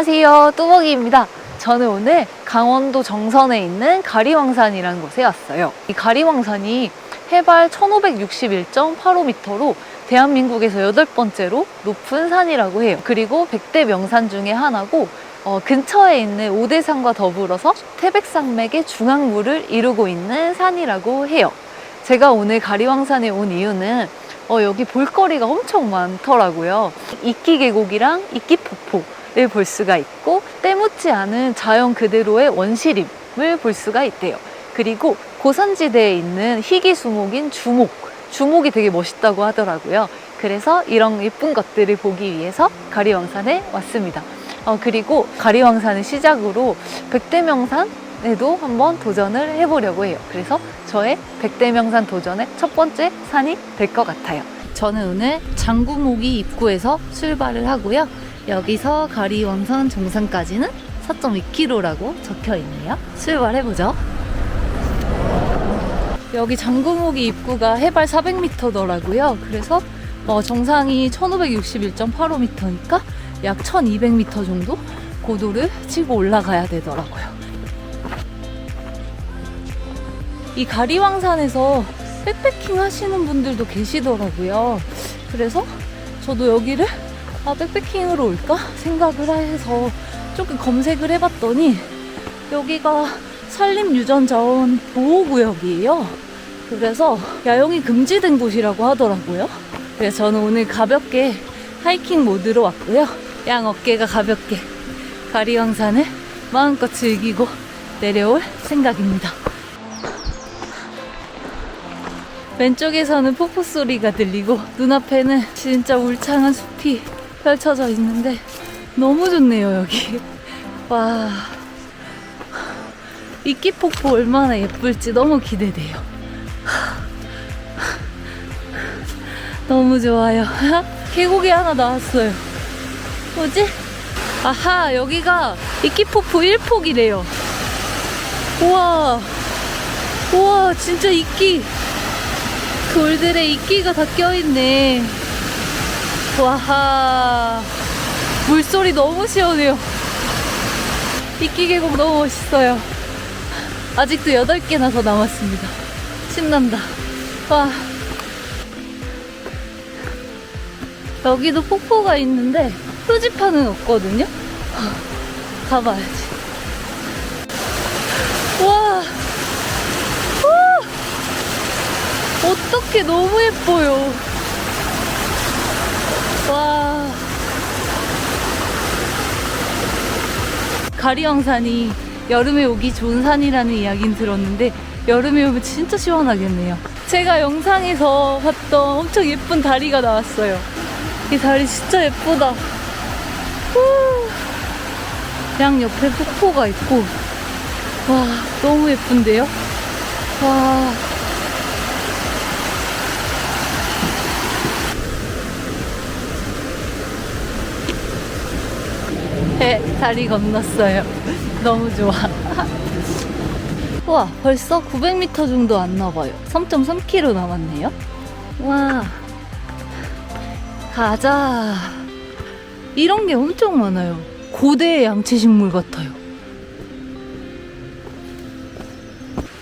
안녕하세요, 뚜벅이입니다. 저는 오늘 강원도 정선에 있는 가리왕산이라는 곳에 왔어요. 이 가리왕산이 해발 1561.85m로 대한민국에서 8번째로 높은 산이라고 해요. 그리고 100대 명산 중에 하나고 근처에 있는 오대산과 더불어서 태백산맥의 중앙부를 이루고 있는 산이라고 해요. 제가 오늘 가리왕산에 온 이유는 여기 볼거리가 엄청 많더라고요. 이끼 계곡이랑 이끼 폭포를 볼 수가 있고, 때묻지 않은 자연 그대로의 원시림을 볼 수가 있대요. 그리고 고산지대에 있는 희귀수목인 주목이 되게 멋있다고 하더라고요. 그래서 이런 예쁜 것들을 보기 위해서 가리왕산에 왔습니다. 그리고 가리왕산을 시작으로 100대 명산에도 한번 도전을 해보려고 해요. 그래서 저의 100대 명산 도전의 첫 번째 산이 될 것 같아요. 저는 오늘 장구모기 입구에서 출발을 하고요. 여기서 가리왕산 정상까지는 4.2km라고 적혀 있네요. 출발해보죠. 여기 장구모기 입구가 해발 400m더라고요. 그래서 정상이 1561.85m니까 약 1200m 정도 고도를 치고 올라가야 되더라고요. 이 가리왕산에서 백패킹 하시는 분들도 계시더라고요. 그래서 저도 여기를 백패킹으로 올까 생각을 해서 조금 검색을 해봤더니 여기가 산림유전자원 보호구역이에요. 그래서 야영이 금지된 곳이라고 하더라고요. 그래서 저는 오늘 가볍게 하이킹 모드로 왔고요. 양 어깨가 가볍게 가리왕산을 마음껏 즐기고 내려올 생각입니다. 왼쪽에서는 폭포 소리가 들리고 눈앞에는 진짜 울창한 숲이 펼쳐져 있는데 너무 좋네요, 여기. 와, 이끼 폭포 얼마나 예쁠지 너무 기대돼요. 너무 좋아요. 계곡이 하나 나왔어요. 뭐지? 아하, 여기가 이끼 폭포 1폭이래요. 우와, 우와, 진짜 이끼. 돌들에 이끼가 다 껴있네. 와하, 물소리 너무 시원해요. 이끼 계곡 너무 멋있어요. 아직도 8개나 더 남았습니다. 신난다. 와, 여기도 폭포가 있는데 표지판은 없거든요. 가봐야지. 와, 어떡해, 너무 예뻐요. 와, 가리왕산이 여름에 오기 좋은 산이라는 이야기는 들었는데 여름에 오면 진짜 시원하겠네요. 제가 영상에서 봤던 엄청 예쁜 다리가 나왔어요. 이 다리 진짜 예쁘다. 양 옆에 폭포가 있고, 와, 너무 예쁜데요? 와, 다리 건넜어요. 너무 좋아. 우와, 벌써 900m 정도 왔나봐요. 3.3km 남았네요. 와, 가자. 이런 게 엄청 많아요. 고대의 양치식물 같아요.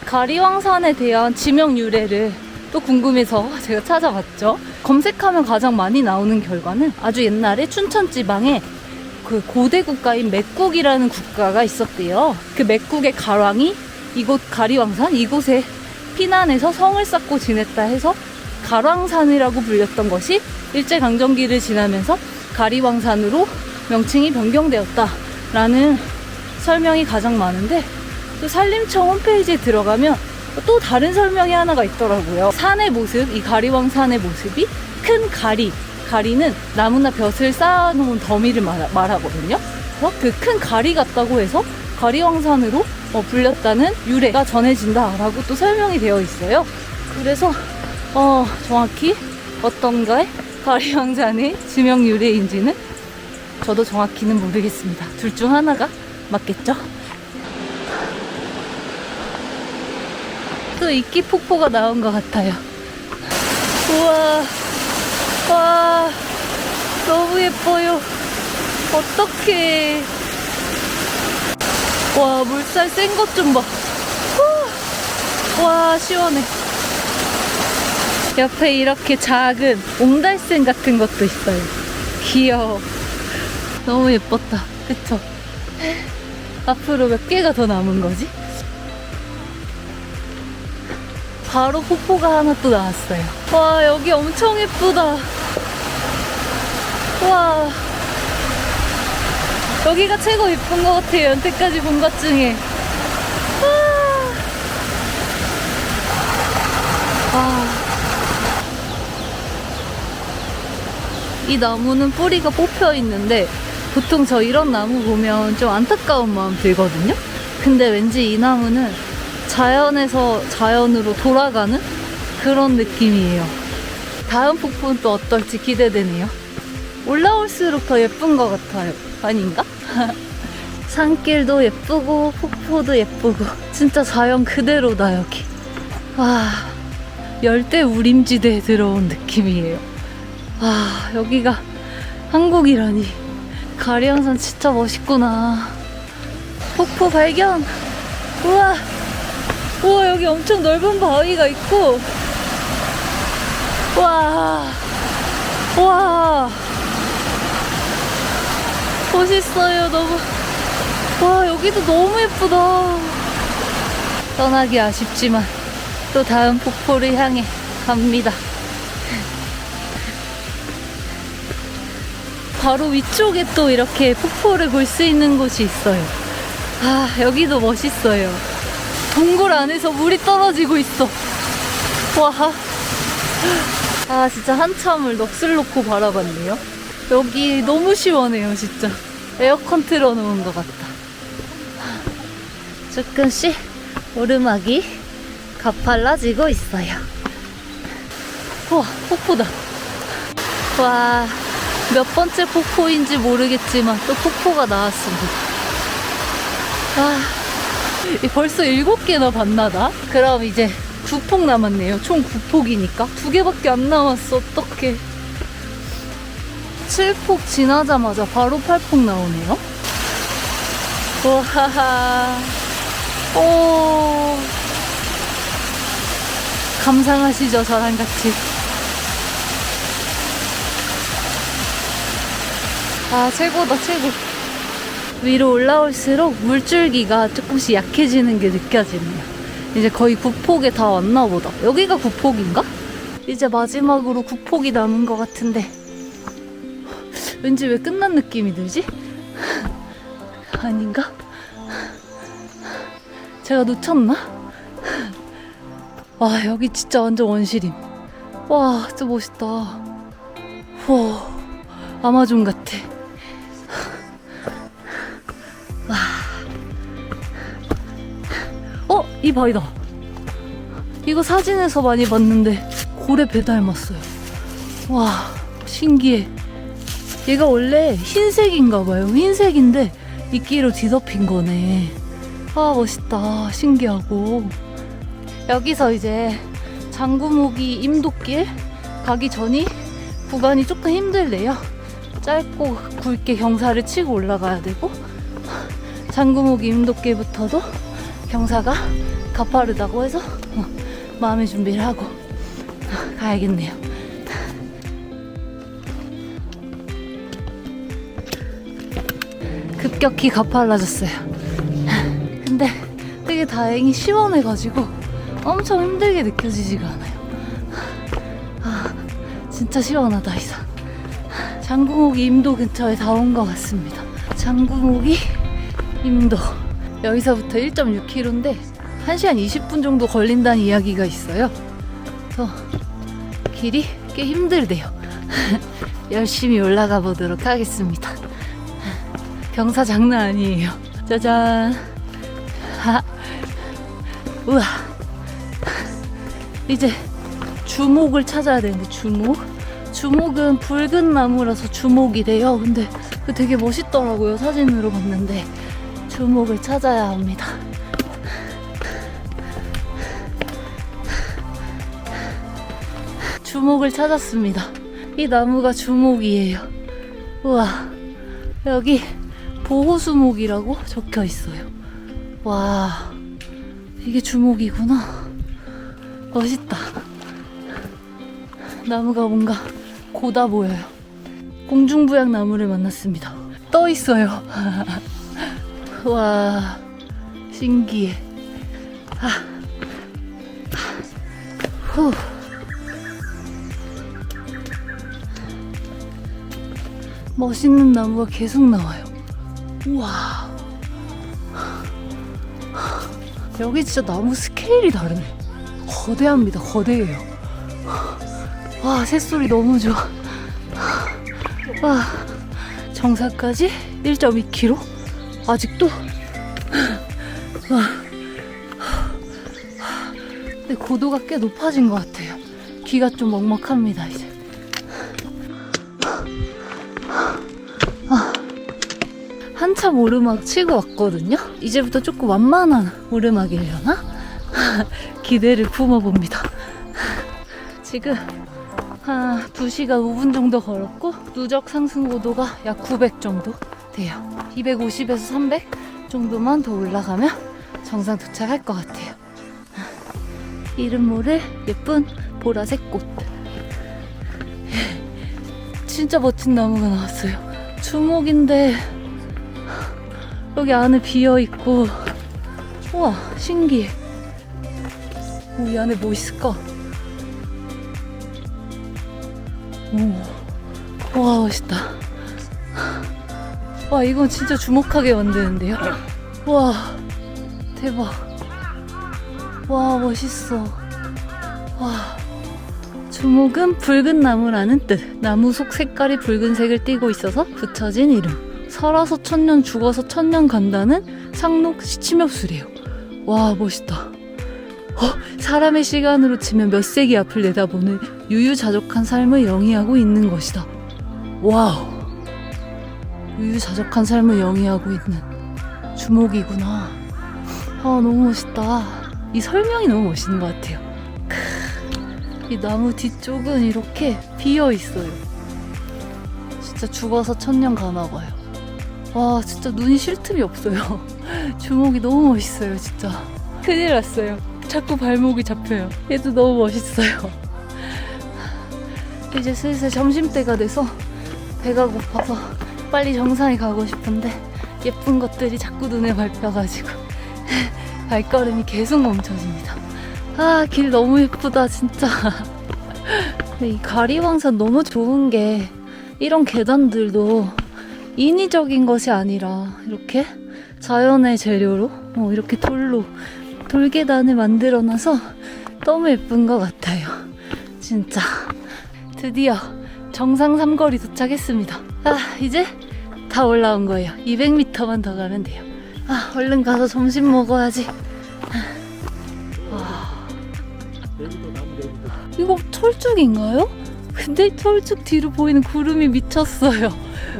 가리왕산에 대한 지명 유래를 또 궁금해서 제가 찾아봤죠. 검색하면 가장 많이 나오는 결과는 아주 옛날에 춘천지방에 그 고대 국가인 맥국이라는 국가가 있었대요. 그 맥국의 가왕이 이곳 가리왕산, 이곳에 피난해서 성을 쌓고 지냈다 해서 가왕산이라고 불렸던 것이 일제강점기를 지나면서 가리왕산으로 명칭이 변경되었다라는 설명이 가장 많은데, 또 산림청 홈페이지에 들어가면 또 다른 설명이 하나가 있더라고요. 산의 모습, 이 가리왕산의 모습이 큰 가리는 나무나 벼슬 쌓아놓은 더미를 말하거든요. 그 큰 가리 같다고 해서 가리왕산으로 불렸다는 유래가 전해진다라고 또 설명이 되어 있어요. 그래서 정확히 어떤가의 가리왕산의 지명 유래인지는 저도 정확히는 모르겠습니다. 둘 중 하나가 맞겠죠? 또 이끼 폭포가 나온 것 같아요. 우와, 와, 너무 예뻐요. 어떡해. 와, 물살 센 것 좀 봐. 와, 시원해. 옆에 이렇게 작은 옹달샘 같은 것도 있어요. 귀여워. 너무 예뻤다. 그쵸? 앞으로 몇 개가 더 남은 거지? 바로 폭포가 하나 또 나왔어요. 와, 여기 엄청 예쁘다. 와, 여기가 최고 예쁜 것 같아요. 여태까지 본 것 중에. 와. 이 나무는 뿌리가 뽑혀 있는데 보통 저 이런 나무 보면 좀 안타까운 마음 들거든요. 근데 왠지 이 나무는 자연에서 자연으로 돌아가는 그런 느낌이에요. 다음 폭포는 또 어떨지 기대되네요. 올라올수록 더 예쁜 것 같아요. 아닌가? 산길도 예쁘고 폭포도 예쁘고 진짜 자연 그대로다 여기. 와, 열대 우림지대에 들어온 느낌이에요. 와, 여기가 한국이라니. 가리왕산 진짜 멋있구나. 폭포 발견. 우와, 우와, 여기 엄청 넓은 바위가 있고. 와, 와, 멋있어요. 너무. 와, 여기도 너무 예쁘다. 떠나기 아쉽지만 또 다음 폭포를 향해 갑니다. 바로 위쪽에 또 이렇게 폭포를 볼 수 있는 곳이 있어요. 아, 여기도 멋있어요. 동굴 안에서 물이 떨어지고 있어. 와, 아, 진짜 한참을 넋을 놓고 바라봤네요. 여기 너무 시원해요, 진짜. 에어컨 틀어놓은 것 같다. 조금씩 오르막이 가팔라지고 있어요. 우와, 폭포다. 와, 몇 번째 폭포인지 모르겠지만 또 폭포가 나왔습니다. 아, 벌써 7개나 봤나다? 그럼 이제 9폭 남았네요. 총 9폭이니까 2개밖에 안 남았어. 어떡해. 7폭 지나자마자 바로 8폭 나오네요. 우와하하. 오, 감상하시죠, 저랑 같이. 아, 최고다, 최고. 위로 올라올수록 물줄기가 조금씩 약해지는 게 느껴지네요. 이제 거의 9폭에 다 왔나 보다. 여기가 9폭인가? 이제 마지막으로 9폭이 남은 것 같은데 왠지 왜 끝난 느낌이 들지? 아닌가? 제가 놓쳤나? 와, 여기 진짜 완전 원시림. 와, 진짜 멋있다. 와, 아마존 같아. 와. 이 바위다. 이거 사진에서 많이 봤는데 고래 배 닮았어요. 와, 신기해. 얘가 원래 흰색인가봐요. 흰색인데 이끼로 뒤덮인 거네. 아, 멋있다. 신기하고. 여기서 이제 장구모기 임도길 가기 전이 구간이 조금 힘들대요. 짧고 굵게 경사를 치고 올라가야 되고, 장구모기 임도길부터도 경사가 가파르다고 해서 마음의 준비를 하고 가야겠네요. 급격히 가팔라졌어요. 근데 되게 다행히 시원해가지고 엄청 힘들게 느껴지지가 않아요. 아, 진짜 시원하다, 이 산. 장구모기 임도 근처에 다 온 것 같습니다. 장구모기 임도. 여기서부터 1.6km인데 1시간 20분 정도 걸린다는 이야기가 있어요. 그래서 길이 꽤 힘들대요. 열심히 올라가 보도록 하겠습니다. 경사 장난 아니에요. 짜잔. 우와. 이제 주목을 찾아야 되는데, 주목은 붉은 나무라서 주목이래요. 근데 그 되게 멋있더라고요. 사진으로 봤는데. 주목을 찾아야 합니다. 주목을 찾았습니다. 이 나무가 주목이에요. 우와, 여기 보호수목이라고 적혀 있어요. 와, 이게 주목이구나. 멋있다. 나무가 뭔가 고다 보여요. 공중부양 나무를 만났습니다. 떠 있어요. 와, 신기해. 후. 멋있는 나무가 계속 나와요. 우와. 여기 진짜 나무 스케일이 다르네. 거대합니다. 거대해요. 와, 새소리 너무 좋아. 와, 정상까지 1.2km? 아직도? 와. 근데 고도가 꽤 높아진 것 같아요. 귀가 좀 먹먹합니다, 이제. 한참 오르막 치고 왔거든요. 이제부터 조금 완만한 오르막이려나? 기대를 품어봅니다. 지금 한 2시간 5분 정도 걸었고 누적 상승 고도가 약 900 정도 돼요. 250에서 300 정도만 더 올라가면 정상 도착할 것 같아요. 이름 모를 예쁜 보라색 꽃. 진짜 멋진 나무가 나왔어요. 주목인데 여기 안에 비어있고, 우와, 신기해. 이 안에 뭐 있을까? 오, 와, 멋있다. 와, 이건 진짜 주목하게 만드는데요? 와, 대박. 와, 멋있어. 와, 주목은 붉은 나무라는 뜻. 나무 속 색깔이 붉은색을 띠고 있어서 붙여진 이름. 살아서 1000년, 죽어서 1000년 간다는 상록 시침엽수래요. 와, 멋있다. 사람의 시간으로 치면 몇 세기 앞을 내다보는 유유자적한 삶을 영위하고 있는 것이다. 와우. 유유자적한 삶을 영위하고 있는 주목이구나. 아, 너무 멋있다. 이 설명이 너무 멋있는 것 같아요. 이 나무 뒤쪽은 이렇게 비어 있어요. 진짜 죽어서 1000년 가나 봐요. 와, 진짜 눈이 쉴 틈이 없어요. 주목이 너무 멋있어요, 진짜. 큰일 났어요. 자꾸 발목이 잡혀요. 얘도 너무 멋있어요. 이제 슬슬 점심때가 돼서 배가 고파서 빨리 정상에 가고 싶은데 예쁜 것들이 자꾸 눈에 밟혀가지고 발걸음이 계속 멈춰집니다. 아, 길 너무 예쁘다, 진짜. 근데 이 가리왕산 너무 좋은 게 이런 계단들도 인위적인 것이 아니라 이렇게 자연의 재료로 이렇게 돌계단을 만들어놔서 너무 예쁜 것 같아요. 진짜. 드디어 정상 삼거리 도착했습니다. 아, 이제 다 올라온 거예요. 200m만 더 가면 돼요. 아, 얼른 가서 점심 먹어야지. 이거 철쭉인가요? 근데 철쭉 뒤로 보이는 구름이 미쳤어요.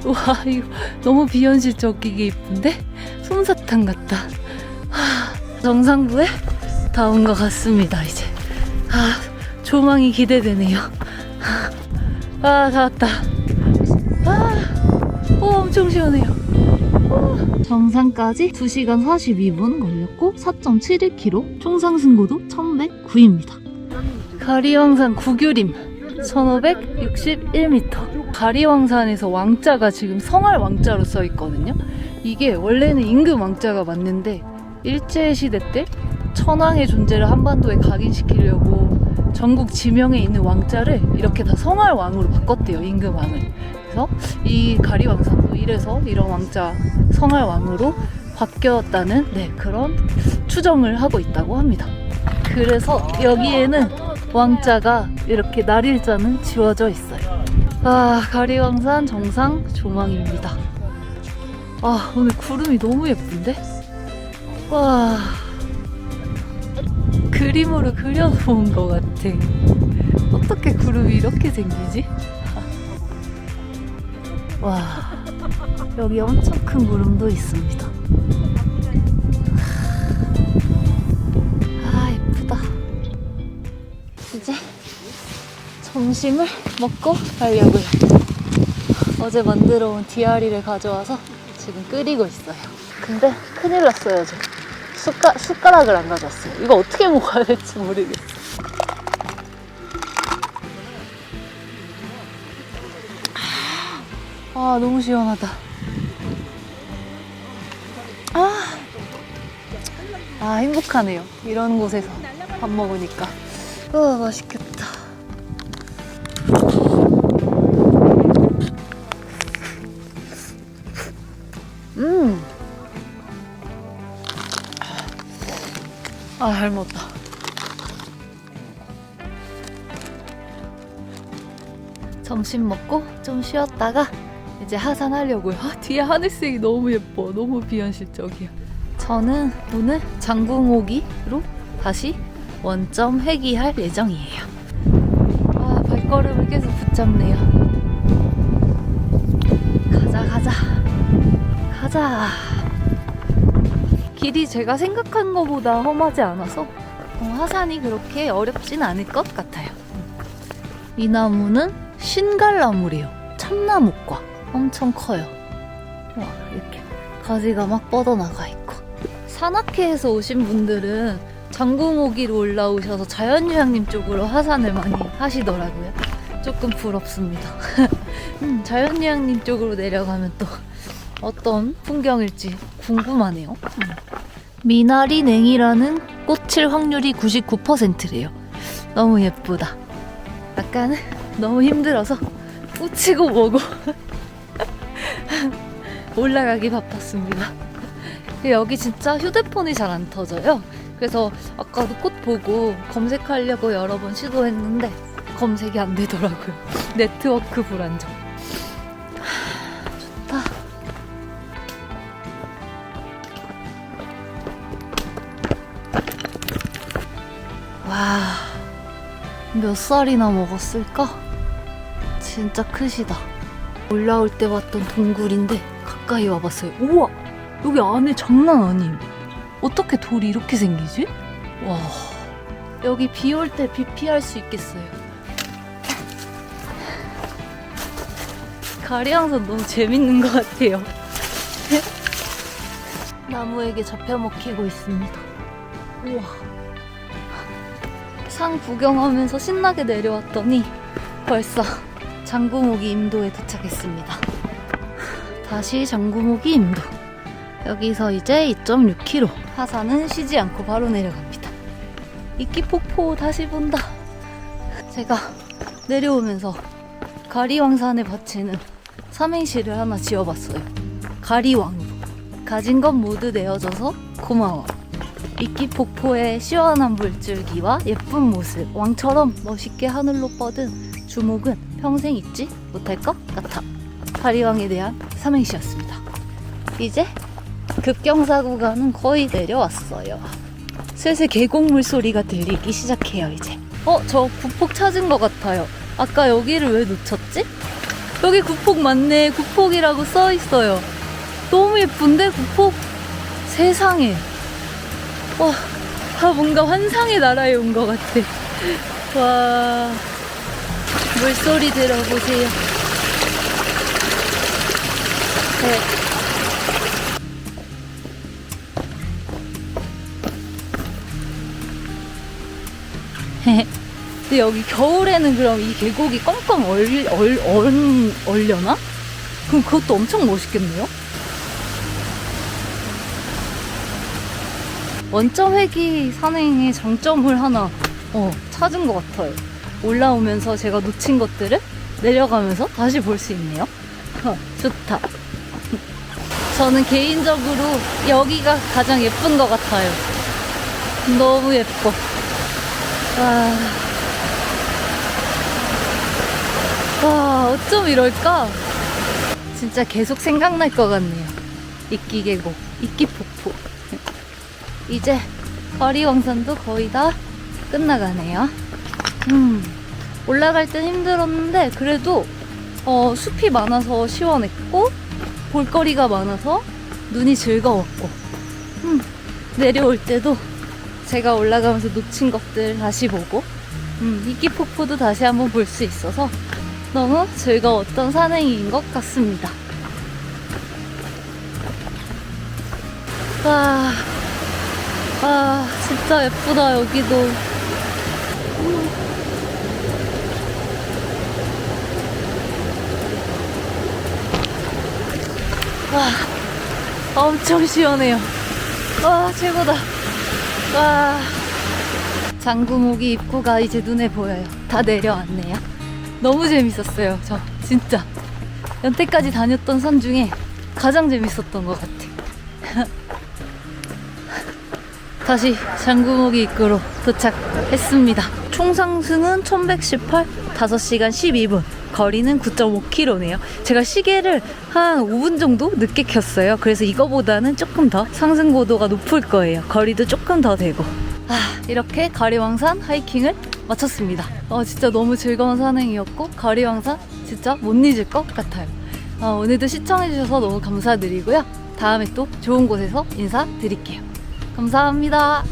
와, 이거 너무 비현실적이게 이쁜데? 솜사탕 같다. 정상부에 다 온 것 같습니다, 이제. 조망이 기대되네요. 다 왔다. 엄청 시원해요. 정상까지 2시간 42분 걸렸고 4.71km, 총 상승고도 1109입니다. 가리왕산 구규림 1561m. 가리왕산에서 왕자가 지금 성할 왕자로 써 있거든요. 이게 원래는 임금 왕자가 맞는데 일제시대 때 천황의 존재를 한반도에 각인시키려고 전국 지명에 있는 왕자를 이렇게 다 성할 왕으로 바꿨대요, 임금 왕을. 그래서 이 가리왕산도 이래서 이런 왕자 성할 왕으로 바뀌었다는 그런 추정을 하고 있다고 합니다. 그래서 여기에는 왕자가 이렇게 날일자는 지워져 있어요. 가리왕산 정상 조망입니다. 오늘 구름이 너무 예쁜데? 와, 그림으로 그려놓은 것 같아. 어떻게 구름이 이렇게 생기지? 와, 여기 엄청 큰 구름도 있습니다. 예쁘다. 이제 점심을 먹고 가려고요. 어제 만들어 온 디아리를 가져와서 지금 끓이고 있어요. 근데 큰일 났어요, 저. 숟가락을 안 가져왔어요. 이거 어떻게 먹어야 될지 모르겠어. 아, 너무 시원하다. 행복하네요. 이런 곳에서 밥 먹으니까. 맛있겠다. 잘 먹었다. 점심 먹고 좀 쉬었다가 이제 하산하려고요. 뒤에 하늘색이 너무 예뻐. 너무 비현실적이야. 저는 오늘 장궁오기로 다시 원점 회귀할 예정이에요. 발걸음을 계속 붙잡네요. 가자. 길이 제가 생각한 것보다 험하지 않아서 하산이 그렇게 어렵진 않을 것 같아요. 이 나무는 신갈나물이에요. 참나무과. 엄청 커요. 와, 이렇게 가지가 막 뻗어나가 있고. 산악회에서 오신 분들은 장궁오기로 올라오셔서 자연휴양림 쪽으로 하산을 많이 하시더라고요. 조금 부럽습니다. 자연휴양림 쪽으로 내려가면 또 어떤 풍경일지 궁금하네요. 미나리 냉이라는 꽃일 확률이 99%래요. 너무 예쁘다. 약간 너무 힘들어서 뿌치고 뭐고 올라가기 바빴습니다. 여기 진짜 휴대폰이 잘 안 터져요. 그래서 아까도 꽃 보고 검색하려고 여러 번 시도했는데 검색이 안 되더라고요. 네트워크 불안정. 좋다. 와, 몇 살이나 먹었을까? 진짜 크시다. 올라올 때 봤던 동굴인데 가까이 와봤어요. 우와! 여기 안에 장난 아니에요. 어떻게 돌이 이렇게 생기지? 와, 여기 비 올 때 비 피할 수 있겠어요. 가리왕산 너무 재밌는 것 같아요. 나무에게 잡혀 먹히고 있습니다. 우와. 산 구경하면서 신나게 내려왔더니 벌써 장궁오기 임도에 도착했습니다. 다시 장궁오기 임도. 여기서 이제 2.6km. 하산은 쉬지 않고 바로 내려갑니다. 이끼폭포 다시 본다. 제가 내려오면서 가리왕산에 바치는 삼행시를 하나 지어봤어요. 가리왕으로. 가진 것 모두 내어줘서 고마워. 이끼폭포의 시원한 물줄기와 예쁜 모습, 왕처럼 멋있게 하늘로 뻗은 주목은 평생 잊지 못할 것 같아. 가리왕에 대한 삼행시였습니다. 이제 급경사 구간은 거의 내려왔어요. 슬슬 계곡물 소리가 들리기 시작해요. 이제 저 구폭 찾은 것 같아요. 아까 여기를 왜 놓쳤지? 여기 구폭 맞네. 구폭이라고 써있어요. 너무 예쁜데 구폭? 세상에. 와, 뭔가 환상의 나라에 온 것 같아. 와, 물소리 들어보세요. 근데 여기 겨울에는 그럼 이 계곡이 꽝꽝 얼려나? 그럼 그것도 엄청 멋있겠네요? 원점 회귀 산행의 장점을 하나 찾은 것 같아요. 올라오면서 제가 놓친 것들을 내려가면서 다시 볼 수 있네요. 좋다. 저는 개인적으로 여기가 가장 예쁜 것 같아요. 너무 예뻐. 와, 어쩜 이럴까? 진짜 계속 생각날 것 같네요. 이끼계곡, 이끼폭포. 이제 가리왕산도 거의 다 끝나가네요. 올라갈 땐 힘들었는데 그래도 숲이 많아서 시원했고 볼거리가 많아서 눈이 즐거웠고 내려올 때도 제가 올라가면서 놓친 것들 다시 보고 이끼폭포도 다시 한번 볼 수 있어서 너무 즐거웠던 산행인 것 같습니다. 와, 아, 진짜 예쁘다, 여기도. 와, 엄청 시원해요. 와, 최고다. 와, 장구모기 입구가 이제 눈에 보여요. 다 내려왔네요. 너무 재밌었어요, 저 진짜. 여태까지 다녔던 산 중에 가장 재밌었던 것 같아. 다시 장구모기 입구로 도착했습니다. 총 상승은 1118, 5시간 12분. 거리는 9.5km네요. 제가 시계를 한 5분 정도 늦게 켰어요. 그래서 이거보다는 조금 더 상승 고도가 높을 거예요. 거리도 조금 더 되고. 이렇게 가리왕산 하이킹을 마쳤습니다. 진짜 너무 즐거운 산행이었고 가리왕산 진짜 못 잊을 것 같아요. 오늘도 시청해주셔서 너무 감사드리고요. 다음에 또 좋은 곳에서 인사드릴게요. 감사합니다.